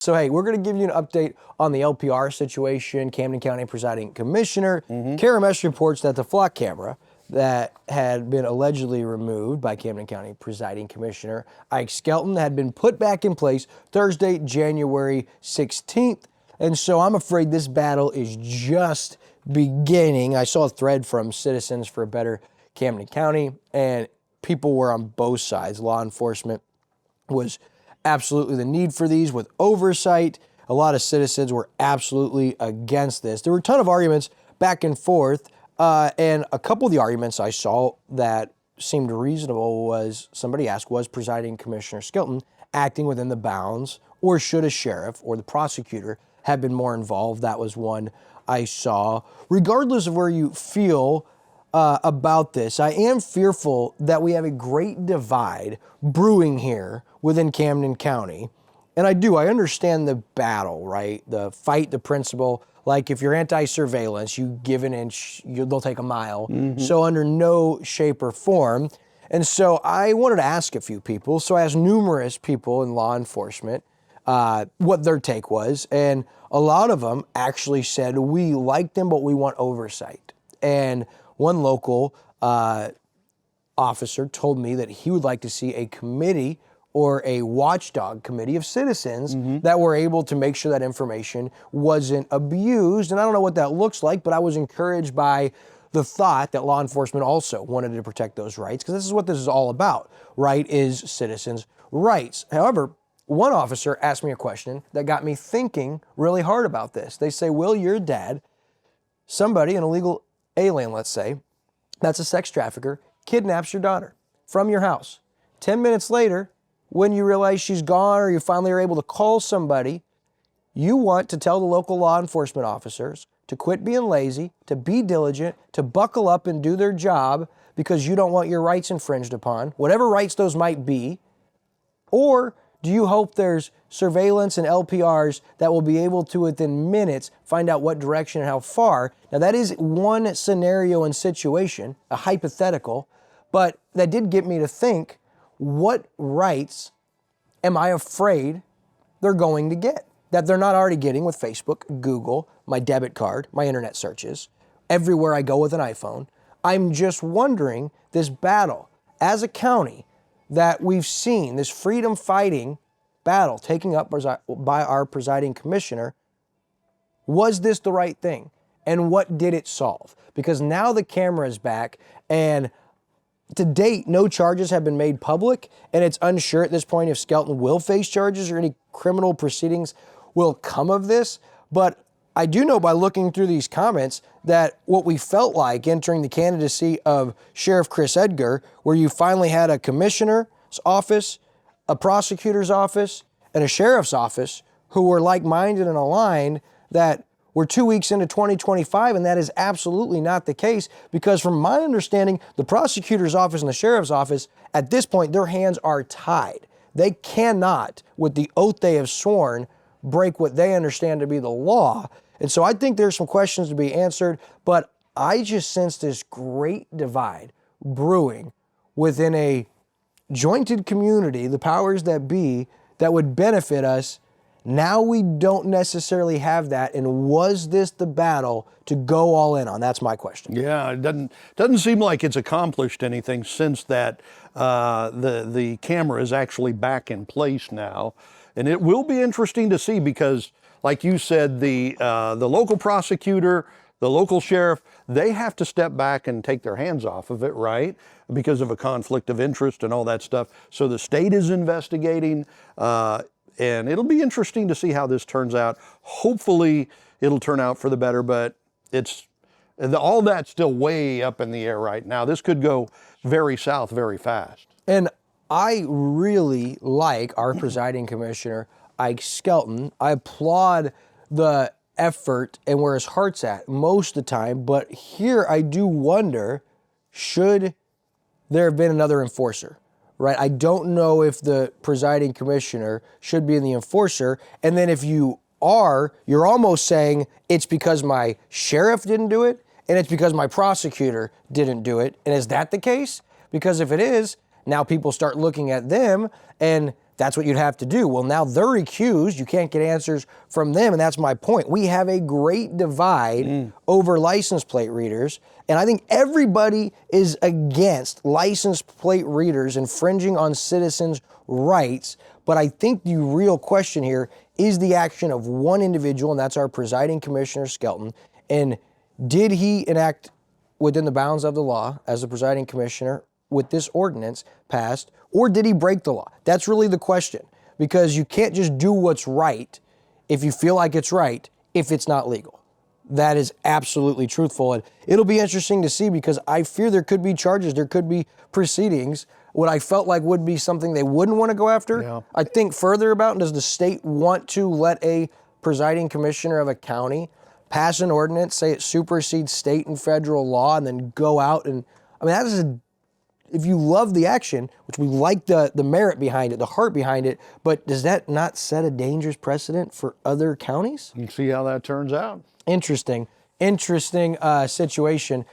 So, hey, we're going to give you an update on the LPR situation. Camden County Presiding Commissioner KRMS reports that the flock camera that had been allegedly removed by Camden County Presiding Commissioner Ike Skelton had been put back in place Thursday, January 16th. And so I'm afraid this battle is just beginning. I saw a thread from Citizens for a Better Camden County, and people were on both sides. Law enforcement was absolutely the need for these with oversight. A lot of citizens were absolutely against this. There were a ton of arguments back and forth, and a couple of the arguments I saw that seemed reasonable was somebody asked, was Presiding Commissioner Skelton acting within the bounds, or should a sheriff or the prosecutor have been more involved? That was one I saw. Regardless of where you feel about this, I am fearful that we have a great divide brewing here within Camden County. And I understand the battle, right? The fight, the principle. Like if you're anti-surveillance, you give an inch, they'll take a mile. So under no shape or form. And so I wanted to ask a few people. So I asked numerous people in law enforcement what their take was. And a lot of them actually said, we like them, but we want oversight. And one local officer told me that he would like to see a committee or a watchdog committee of citizens that were able to make sure that information wasn't abused. And I don't know what that looks like, but I was encouraged by the thought that law enforcement also wanted to protect those rights, because this is what this is all about, right, is citizens' rights. However, one officer asked me a question that got me thinking really hard about this. They say, Will, your dad, somebody, an illegal alien, let's say, that's a sex trafficker, kidnaps your daughter from your house. 10 minutes later, when you realize she's gone or you finally are able to call somebody, you want to tell the local law enforcement officers to quit being lazy, to be diligent, to buckle up and do their job because you don't want your rights infringed upon, whatever rights those might be. Or do you hope there's surveillance and LPRs that will be able to, within minutes, find out what direction and how far? Now, that is one scenario and situation, a hypothetical, but that did get me to think, what rights am I afraid they're going to get that they're not already getting with Facebook, Google, my debit card, my internet searches, everywhere I go with an iPhone? I'm just wondering, this battle as a county that we've seen, this freedom fighting battle taken up by our presiding commissioner, was this the right thing? And what did it solve? Because now the camera is back, and to date, no charges have been made public, and it's unsure at this point if Skelton will face charges or any criminal proceedings will come of this. But I do know by looking through these comments that what we felt like entering the candidacy of Sheriff Chris Edgar, where you finally had a commissioner's office, a prosecutor's office, and a sheriff's office who were like-minded and aligned, that we're 2 weeks into 2025, and that is absolutely not the case, because from my understanding, the prosecutor's office and the sheriff's office, at this point, their hands are tied. They cannot, with the oath they have sworn, break what they understand to be the law. And so I think there's some questions to be answered, but I just sense this great divide brewing within a jointed community, the powers that be, that would benefit us. Now we don't necessarily have that, and was this the battle to go all in on? That's my question. Yeah, it doesn't seem like it's accomplished anything since that the camera is actually back in place now, and it will be interesting to see because, like you said, the local prosecutor, the local sheriff, they have to step back and take their hands off of it, right? Because of a conflict of interest and all that stuff. So the state is investigating. And it'll be interesting to see how this turns out. Hopefully it'll turn out for the better, but all that's still way up in the air right now. This could go very south very fast. And I really like our presiding commissioner, Ike Skelton. I applaud the effort and where his heart's at most of the time, but here I do wonder, should there have been another enforcer? Right? I don't know if the presiding commissioner should be the enforcer. And then if you are, you're almost saying it's because my sheriff didn't do it and it's because my prosecutor didn't do it. And is that the case? Because if it is, now people start looking at them and That's what you'd have to do. Well, now they're recused. You can't get answers from them, and that's my point. We have a great divide over license plate readers, and I think everybody is against license plate readers infringing on citizens' rights, but I think the real question here is the action of one individual, and that's our presiding commissioner, Skelton, and did he enact within the bounds of the law as the presiding commissioner with this ordinance passed, or did he break the law? That's really the question, because you can't just do what's right if you feel like it's right if it's not legal. That is absolutely truthful, and it'll be interesting to see, because I fear there could be charges, there could be proceedings. What I felt like would be something they wouldn't want to go after, I think further about, does the state want to let a presiding commissioner of a county pass an ordinance, say it supersedes state and federal law, and then go out and, I mean, that is if you love the action, which we like the merit behind it, the heart behind it, but does that not set a dangerous precedent for other counties? You see how that turns out. Interesting situation.